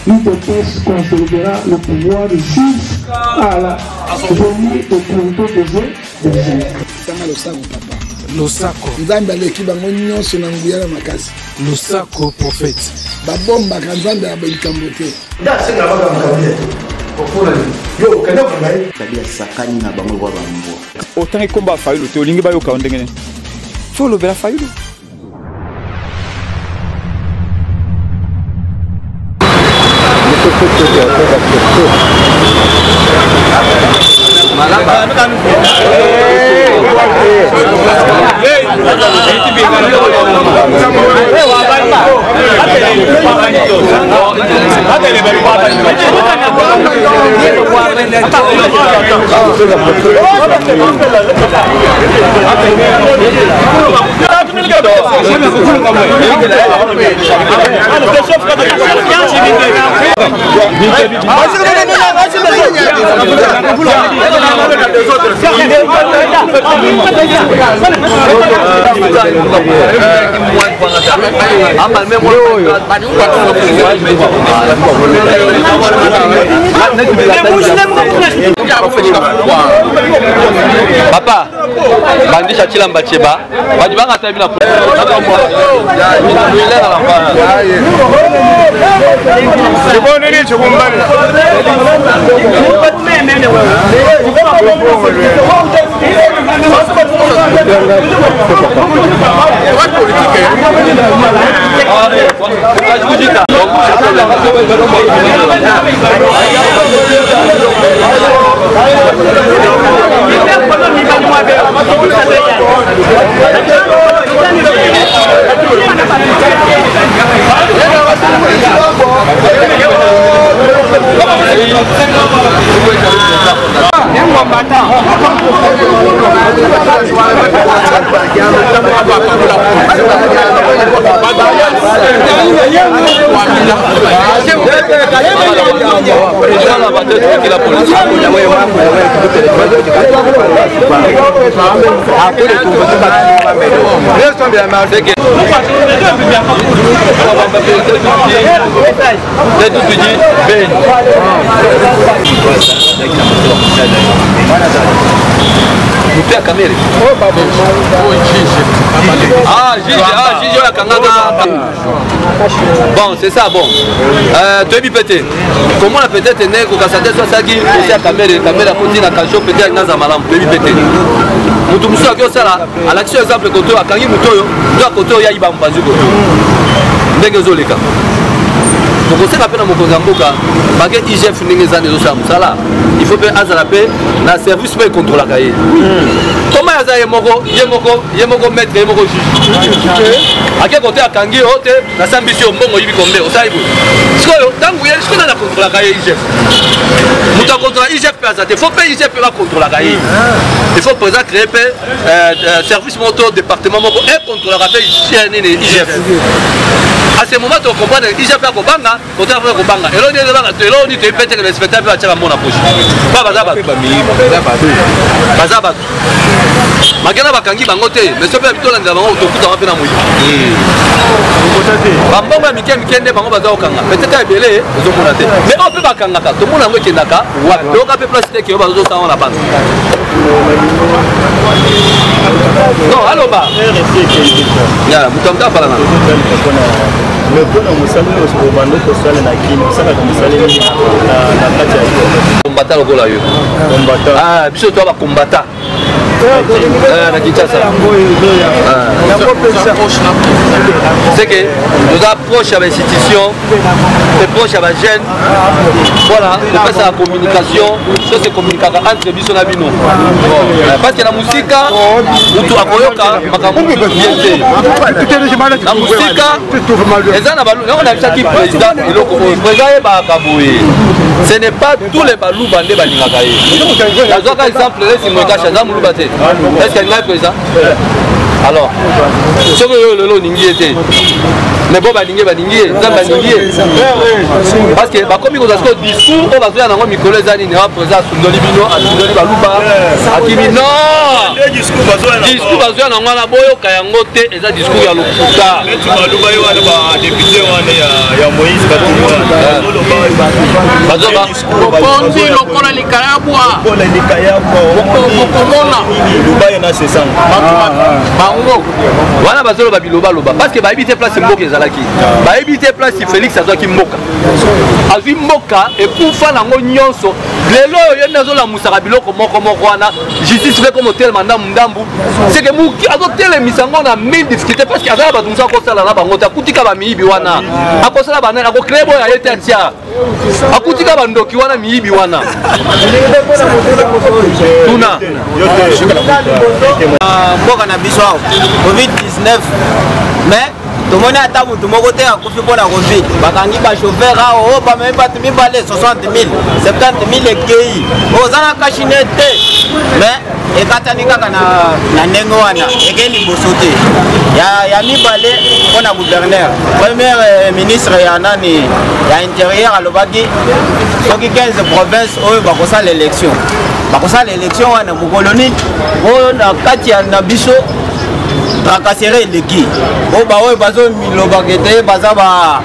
l'UDPS consolidera le pouvoir jusqu'à la venue de Conto des Losako. Nzambe aleki bango nyonso na nguya na makasi. Losako prophète. Babomba ka Nzambe ya belikambo te. Da senga baka mkabie. Ofuna ni. Yo kenda kungai. Tabia sakani na bango kwa bambo. Otangi komba fayulu te olingi bayo ka ondengene. Folo bela fayulu. Papa, bandisha chila mbacheba. Bajibanga tabi na Bon, c'est ça, bon. Tu es pété. Comment la peut-être est née, quand ça soit ça qui est à caméra continue à cacher peut-être dans un malam, tu es pété. Nous tous nous sommes à l'action exemple quand tu as quand il nous côté il y a ibam pas du côté. Ndengezole ka. Donc on sait qu'après dans mon Mozamboka, baguette IGF n'engage des autres ça il faut faire azalaper na service pour contrôler la cahier. Comment ça yemoko maître yemoko juge. À quel côté à Kangi hote na sambition mbongo yibi kombe osaibu. Sikoyo tangu yeli sikona na contrôler la cahier IGF. Muta contrôler IGF peut azate, faut pas IGF peut contrôler la cahier. Il faut présenter créer service moto département moko et contrôler la cahier IGF. À ce moment, tu comprends que IGF a Kobanga, tu as fait Kobanga. Et là, on dit que tu peux le spectacle à la poche. Pas Bazaba. Bazaba. Magana Bakangi Bangote, mais ce peuple là, nous avons tout à fait dans mouille. Bambamba Mikem Kende Bango Bazokanga. Peut-être à Belé, nous avons raté. Mais on peut pas Kangaka. Tout le monde a vu Kendaka. Donc, on peut placer qui est au bas de la bande. Non, allô, bas. Ya, Mutamta Palana. Mais pour nous, ça nous demande que ça les naquins, ça nous salue na kati ya combattant le gola yo. Combattant. Ah, biso toi va combattant. Na Kinshasa. C'est que nous approchons à l'institution, nous approchons à la jeune. Voilà, nous faisons la communication, ça c'est communication entre biso na bino. Parce que la musique, nous akoyoka makambo bien fait. La musique, on a chaque président et le président est Bakaboué. Ce n'est pas tous les balous bandés balingakaye. Par exemple, si moi je suis un Loubate, est-ce qu'il y a un président? Alors, ce que le lot n'ingété. Mais bon, parce que comme vous avez dit discours, on va faire un micro les années, on va présenter à Sundoli Bino, à Sundoli Balouba, à Kimino. Discours parce que on a boyo kayangote et ça discours ya lokuta. Balouba yo député on ya Moïse Katumba. Bondi lokola likayabwa. Lokola likayabwa. Bokomona. Luba yana sesang. Bango. Wana bazolo babiloba loba parce que ba habiter place mboka ezalaki. Ba habiter place Félix azwaki mboka. Azwi mboka et pour faire nango nyonso. Lelo yo nazola musaka biloko moko wana. Justice fait comme hôtel mandambu ndambu. C'est que muki azotele misango na mille difficultés parce que azala batumsa ko sala na bango ta kutika ba miibi wana. Akosala bana ko krebo ya yete atia. Akutika bandoki wana miibi wana. Tuna. Mboka na biso COVID-19 mais tomoni ata mutu moko te akufi mpona covid bakangi bachauffeur ao bamemi bato mibale 60 000 70 000 ekei oza na kashine te mais ekatani kaka na ndenge wana ekei liboso te ya mibale mpona gouverneur premier ministre ya nani ya intérieur alobaki soki 15 province oyo bakosala élection wana mokolo nini oyo na kati ya na biso tracasserie eleki oyo baoyo bazomilobaka te baza ba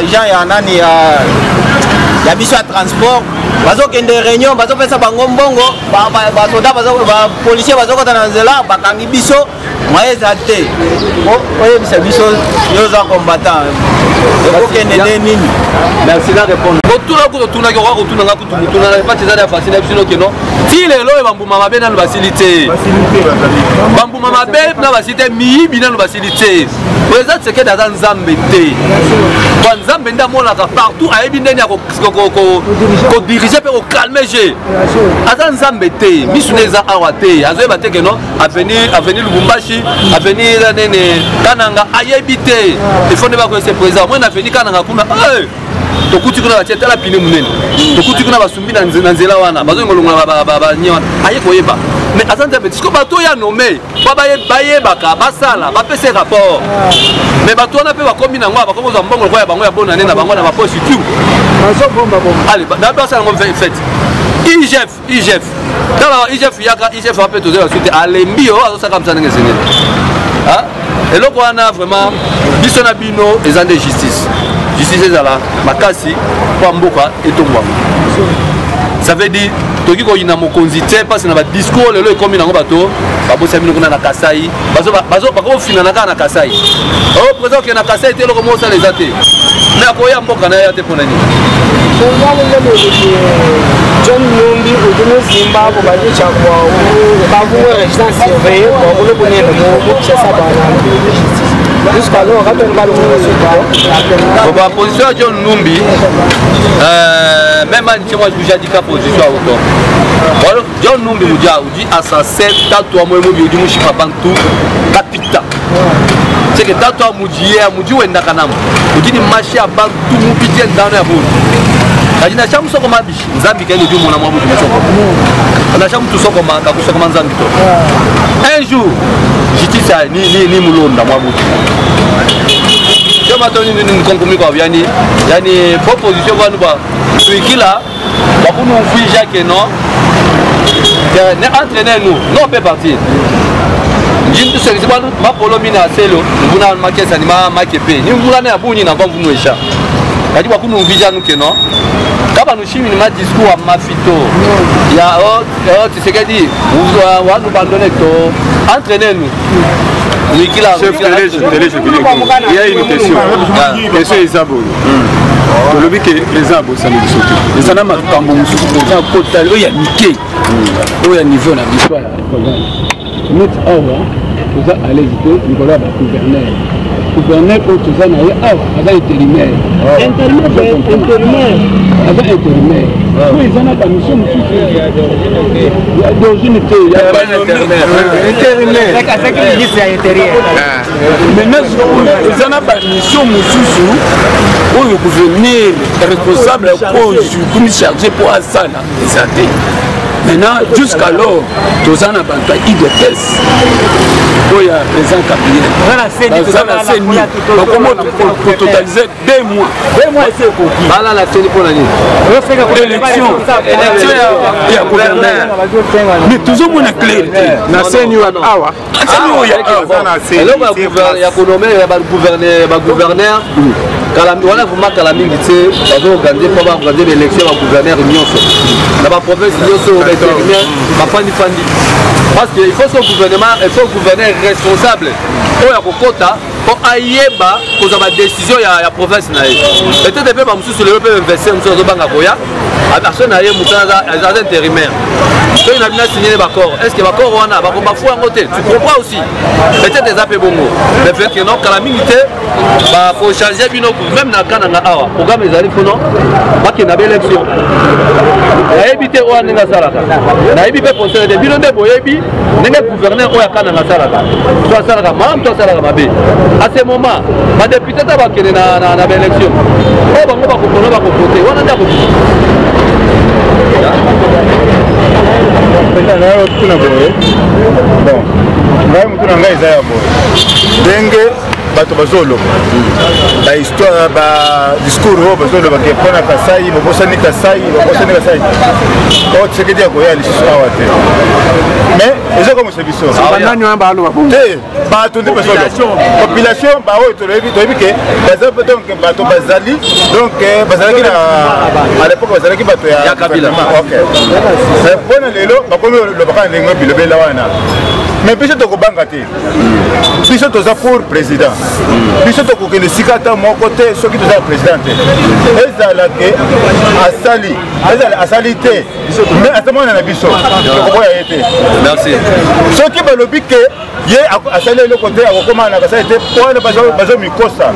gens ya nani ya biso ya transport bazokende réunion bazopesa bango mbongo basoda bapolisier bazokota na nzela bakangi biso moye eza te oyebisa biso yoza combattant ekokende nde nini. Merci na répondre. Kotuna nga kutu mutuna na pati za fasina biso keno ti lelo bambuma mabe na basilité bambuma mabe na basilité miibi na basilité président c'est que dans nzambe te kwa nzambe nda mona ka partout ayebi ndeni ya ko diriger pe ko calmer je ata nzambe te misuneza awa te azoyeba te keno avenir Lubumbashi avenir nene Kananga ayebi te il faut ne pas que ce président moi na avenir Kananga kuna tokuti kuna batia tala pine munene tokuti kuna basumbi na nzela wana bazongolonga ba nyewa aye koyeba mais attendez petit ko bato ya nommé bayebaka basala bapese rapport mais bato wana pe bakomi na ngwa bakomo za mbongo kwa ya bango ya bonane na bango na baposi tu bazo bomba allez d'abord ça on fait IGF dans IGF appelle tous la suite alembio azo comme ça ndenge senene ah et loko wana vraiment biso na bino ezande justice ezala makasi kwa mboka etongwama ça veut dire toki ko ina mokonzi te parce na ba discours lelo ekomi nango bato babosa bino kuna na Kasai bazo bako fina na kana Kasai oh président ke na Kasai te loko mo sa les até mais akoya mboka na ya te pona ni John Numbi au Zimbabwe baje chakwa bavu résidence surveillée pour le bonheur de ça jusqu'alors quand on va le la position de John Numbi même si moi je dis que position auto John Numbi nous dit assassin tatou moi mo dit mushi papantu capita c'est que tatou mudi wenda kanam mudi ni machi abantu mupite ndano ya boni kajina chamu soko mabishi nzambi kele du mona mwabu tumesoko ana chamu tu soko manga kusoko manzambi to un jour justice ni mulonda mwabu kama toni ni konkomi kwa yani proposition kwa nuba tuikila bakunu fija que non ne entraîner nous non peut partir jintu sekisi banu mapolo mina selo nguna makesa ni makepe ni ngula na bunyi na kwa mvunu esha kadi bakunu fija nous que non kaba nous chimi ni ma discours à mafito ya tu sais que dit wa nous abandonner to entraîner nous. Chef il y a une question. Question Isabo. Le but que les Isabo ça nous dit. Les Anama quand on se présente total il y a niqué. Il y a niveau na l'histoire. Nous on va aller visiter Nicolas gouverneur. Gouverneur pour tout ça n'a avec intérimaire. Intérimaire. Avec intérimaire. Oui, ils en ont pas mission. Il y a d'origine, il y a pas d'intérimaire. Maintenant, ils en ont pas mission. Où le gouverneur responsable pour charger pour Hassan. Maintenant, jusqu'alors, tous en ont pas IDPS. Il y a présent cabinet. Pour totaliser 2 mois. 2 mois, c'est pour qui? Voilà la scène pour l'année. L'élection, il y a gouverneur. Mais toujours mon clair. La scène, il y a Awa. Il y a gouverneur. wana vraiment kala mingi te bazoorganize mpo baorganize baélection ya bagouverneur nyonso na baprovince nyonso baintérimaire bafandifandi parce que il faut que gouvernement il faut gouverneur responsable oyo akokota mpo ayeba kozwa badécision ya province na ye peut-être mpe bamosusu lelo mpe investir mosusu azobanga koya aperso na ye moto aza intérimaire soki na bino asignele baccord est ce que baccord wana bafu yango te tu comprends aussi peut-être eza mpe bongo mais fait que non kala mingi te bakochange bino même na ka nanga awa programme ezali mpono bakende na baélection nayebi te oyo ndenge asalaka nayebi mpe conseil te bino nde boyebi ndenge gouverneur oyo aka nanga asalaka to asalaka malamu to asalaka mabe à ce moment badepute ta bakende na baélection oyo bango bakopona bakovote wana nde akoki tuna boye bon ngai mutu na ngai eza ya boye ndenge bato bazoloba bahistoire badiscours oyo bazoloba ke mpona kasai babosani kasai o tshisekedi akoya lisusu awa te mais eza komose biso te bato nde bazoloba population baoyo toyebi ke donc bato bazali donc bazalaki à l'époque bazalaki bato ya kabila mpona lelo bakomi lobaka ndenge bilobela wana mais biso tokobanga te biso toza pour président biso tokokende sika ata moko te soki toza président te ezalake asali te mais atamwana na biso tokoboya ye te soki balobi ke ye asali eloko te akokoma na kasali te wana bazomikosa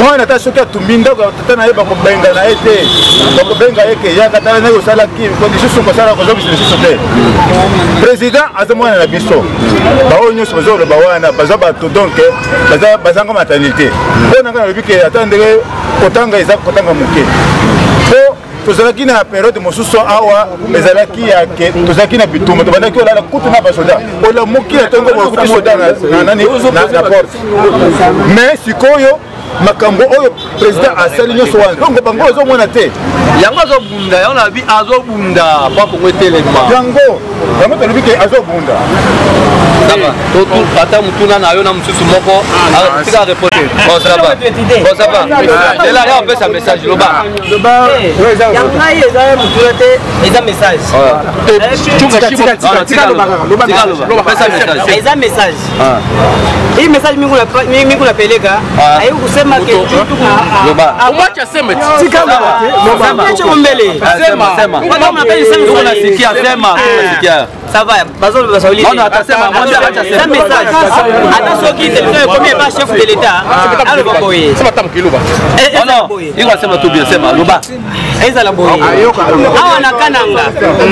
mwana ata soki atumbi ndako tata na ye bakobenga na ye te bakobenga ye ke yaka tala naye osalaki lisusu kosala kozobisa lisusu te président aza mwana na biso baoyo nyonso bazoloba wana baza bato donc bazanga maternité mpo nanga nalobi ke ata ndenge kotanga eza kotanga moke mpo tozalaki na période mosusu awa ezalaki yake tozalaki na bitumba tobandaki olala kutu na basoda olamuki na ntongo bokuti soda na porte mais sikoyo makambo oyo président asali nyonso wana donc bango ozomona te yango azobunda yango na bi azobunda mpo kongo etelema yango tolobi ke azobunda ata mutuna na yo na mosusu moko tika reporte bosaba ela ya opesa message loba yangai eza mutuna te eza message eza message hii message mingu napeleka ayi kusema ke umacha sema tika mbele sema unasikia sema unasikia ça va bazolo basauli on atasema mmoja acha message hata soki telefone comme pas chef de l'état alors boye sema tamkiluba non iko sema tu bien sema loba eza la boye awa na kananga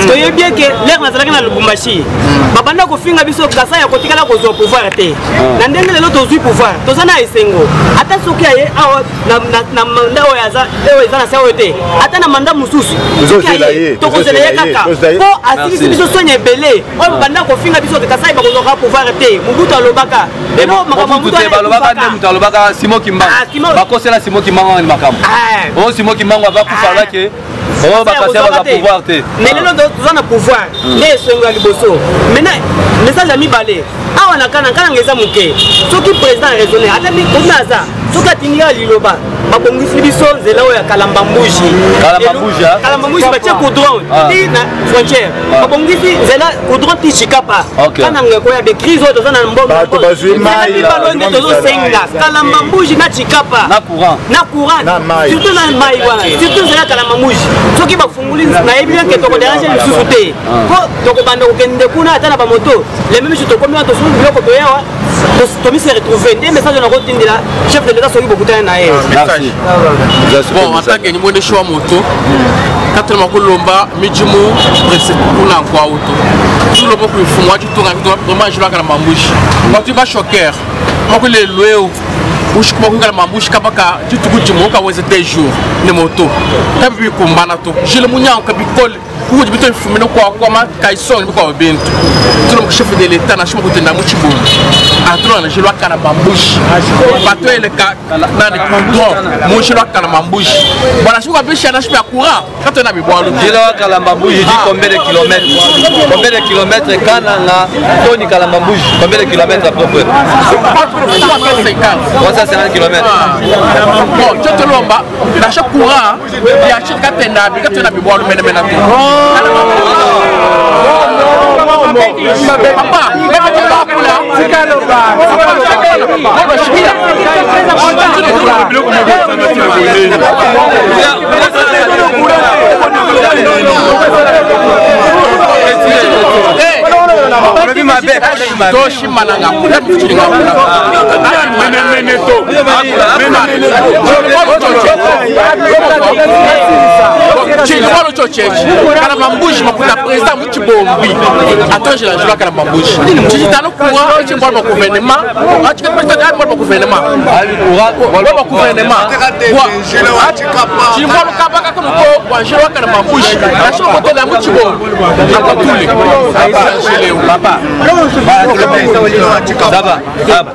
toyebi ke l'air nazalaki na Lubumbashi babanda kofinga biso kasa ya kotikala kozwa pouvoir te na ndenge lelo tozwi pouvoir tozana esengo hata soki aye awa na manda oyo eza na sawa te hata na manda mususu tokozela ye kaka po asilisi biso sonya ebele oyo babanda kofinga biso kasa bakozwaka pouvoir te mobutu alobaka lelo makambo mutu alobaka Simon Kimbangu bakosela Simon Kimbangu ni makambo o Simon Kimbangu avakufa ke oh bakasi baza pouvoir te mais lelo tozana pouvoir nde esengo ya liboso maintenant message ya mibale awa na kana ngeza moke soki président raisonné ata konaza soki atingia liloba babongisi biso nzela oyo ya kalamba mbuji batie coudron ti na frontière babongisi nzela coudron ti chikapa kana ngeko ya becrise oyo toza na mbomibalo nde tozosenga kalamba mbuji na chikapa na courant surtout na mai wana surtout nzela ya kalamba mbuji soki bafunguli nayebi bien ke tokoderange lisusu te po tokobanda kokende kuna ata na bamoto le même chose tokomi wana tosulu biloko toyawa tomise retrouve nde message nakotindela chef de l'état soki bokutana na ye bon en tant que nyimwende shwa moto katema kulomba mijimu kuna kwa auto tout le monde kuifungwa kitunga vraiment je bakala mambushi batu ba choquer moko le loeo ushikuma kungala mambushi kabaka titukujimu ka weze 2 jours ne moto kabi kumbana to jile munyao kabikole kuji bito ifumino kwa ma kaison kwa bintu tulo chef de l'état na shimo kutenda muchibu atro na jilwa kana mambushi bato ele ka na de coudron mushilwa kana mambushi bwana shimo kabisha na shimo courant kato na bibwalu jilwa kana mambushi di combien de kilomètres kana na toni kana mambushi combien de kilomètres à peu près 50 50 km. Bon, tu te lomba, dans chaque courant, il y a chaque catena, il y a des bois, mais papa,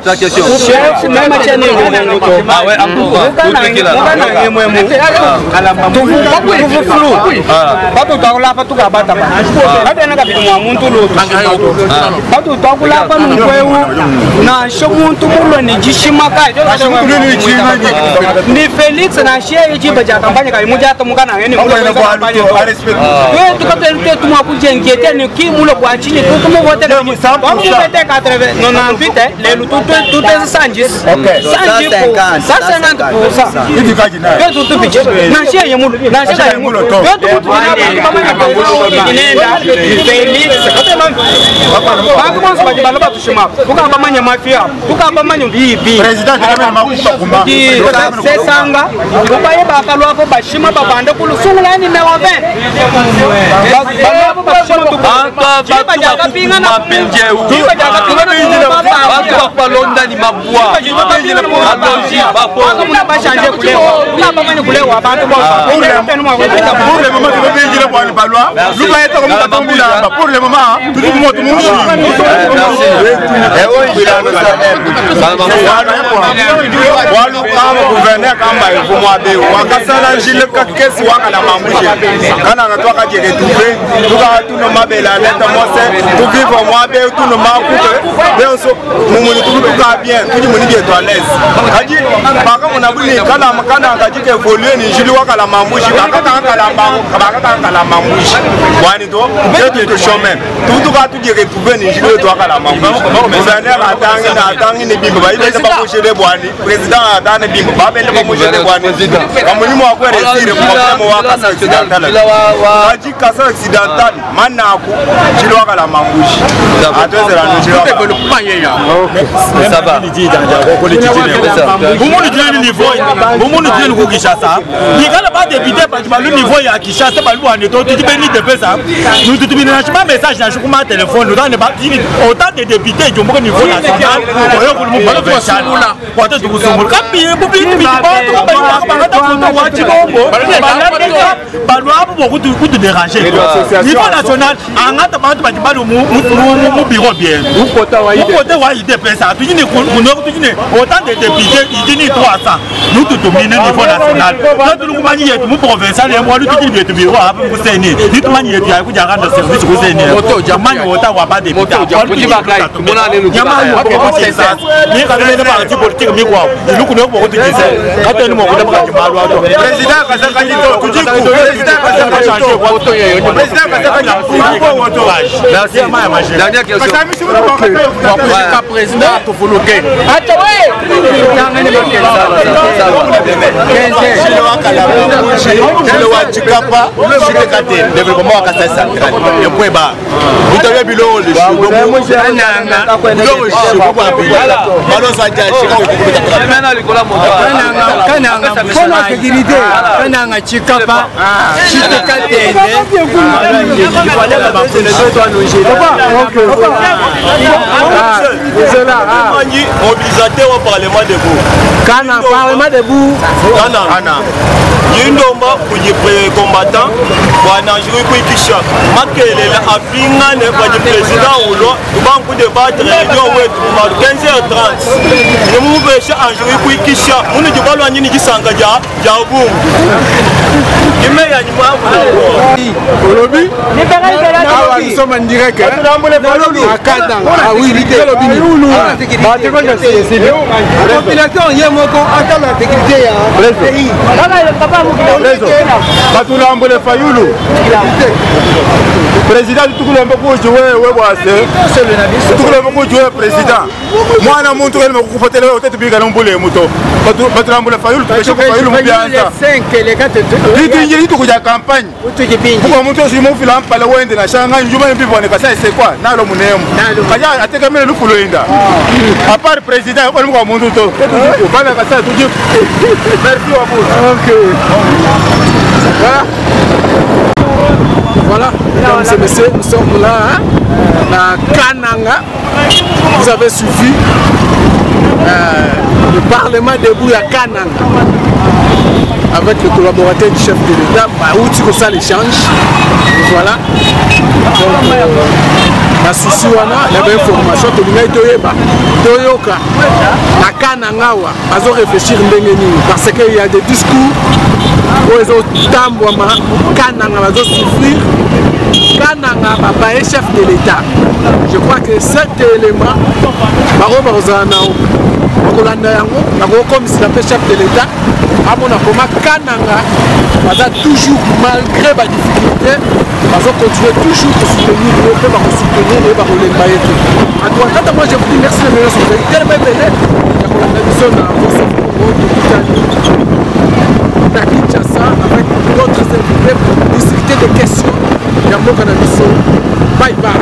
ta question. Ah ouais, ni Felix na share jiba ja kampanya kai muja ta mugana yani mu tukatele tu mwakujengiete ni kimulo kwa chini tu tumo wote na msambu tete 80 98 le tout sanjis sanjis ça 50% hivi kaji naye yo tu bichi na share yemu na share yemu yo tu nenda Felix bakubonza bajibalo batushima tukabamanya mafia tukabamanya bibi president kama makupa kumba sesanga kubaye bakalwapo bashima babande kulusungulani mewabe balonda ni mabwa pour le moment gouverneur kamba ifumwabe wakasala njile kakesi wakala mamuje kana natwaka jiretrouver tuka tuno mabela leta mose tuviva mwabe tuno makuke benso mumuni tuka bien tuji muni bien to à l'aise aji baka mona buni kana makana ngajike evoluer ni njili wakala mamuje baka kala mamuje wani to je to chemin tuka tuji retrouver ni njili to wakala mamuje gouverneur atangi ni bimba ba ile ba kushele bwani président atane bimba ba bende ba kushele bwani kamunyimo wa kwere sire kwa wa kasa occidental aji kasa occidental manako chilo wakala mambushi atwezera no chilo développement yeya ça va Bumu ni niveau bumu ni ku Kinshasa ni kana ba député ba le niveau ya Kinshasa ba lu aneto tu beni de pesa nous tu bini na chima message na chukuma téléphone nous dans ba autant de députés du niveau national oyo ku mu ba ko sala ko te ku sumul kapi bu bi ba to ba ba ta ko wa chi bombo ba lu abu ko tu déranger niveau national angata ba to ba lu mu bureau bien mu kota wa ide pesa tu ni ku no tu ni autant de députés il dit 300 nous tout dominer niveau national nous tout mani yetu mu provincial et moi tout dit yetu bureau hapo kuseni ni tout mani yetu ya kuja rendre service kuseni jamani wota wa ba député ni ka le parti politique mi kwa ni ku no ko tu dise kata ni mo ko ba ki malu ato président kasaka ni to tu président kasaka changer woto yeyo président kasaka ni ko woto merci dernière question ka président to fuluke acha we le wa chikapa chite kate développement wa kasa central et point bas vous avez bilo le chou nanga bilo chou kwa bila malo sanja chika mena likola moto kananga kona sécurité kananga chikapa chite kate mobilisateur au parlement de vous kana parlement de vous kana yindomba kujipe combattant bwana juri kuikisha makelele apingane kwa président ulo banku débattre réunion wetu ma 15h30 ni mubesha anjuri kuikisha muni jibalo nyini gisanga ja bungu kimeya nyuma olobi nous sommes en direct. À Kananga. Ah oui, la population, il y a mon attend la sécurité. Président du tout le monde jouer président. Moi na muntu ele makufotela otete biga nombule muto. Batulambula fayulu tupesha fayulu mbianza. Ndi tukuja campagne. Kwa muntu osimo fila mpala wende na shanga njuma mbibo ne kasa sekwa nalo munemu. Kaja ateka mele lufulo inda. A part président ko kwa muntu to. Bana kasa tuji. Merci à vous. OK. Voilà. Voilà, mesdames et messieurs, nous sommes là, hein, à Kananga. Vous avez suivi le Parlement debout à Kananga avec le collaborateur du chef de l'État, où tu ça l'échange. Voilà. Donc, la souci, il y avait information, Toyoka, à Kananga, ils ont réfléchi parce qu'il y a des discours. Kananga va souffrir. Kananga papa est chef de l'État. Je crois que cet élément, comme s'il appelle chef de l'État, à mon avis, Kananga va toujours, malgré les difficultés, va continuer toujours de soutenir, de soutenir et de soutenir. Moi je vous dis merci de me soutenir. Quel même délai, il y a Kinshasa avec d'autres invités pour discuter des questions. Il y a mon Bye bye.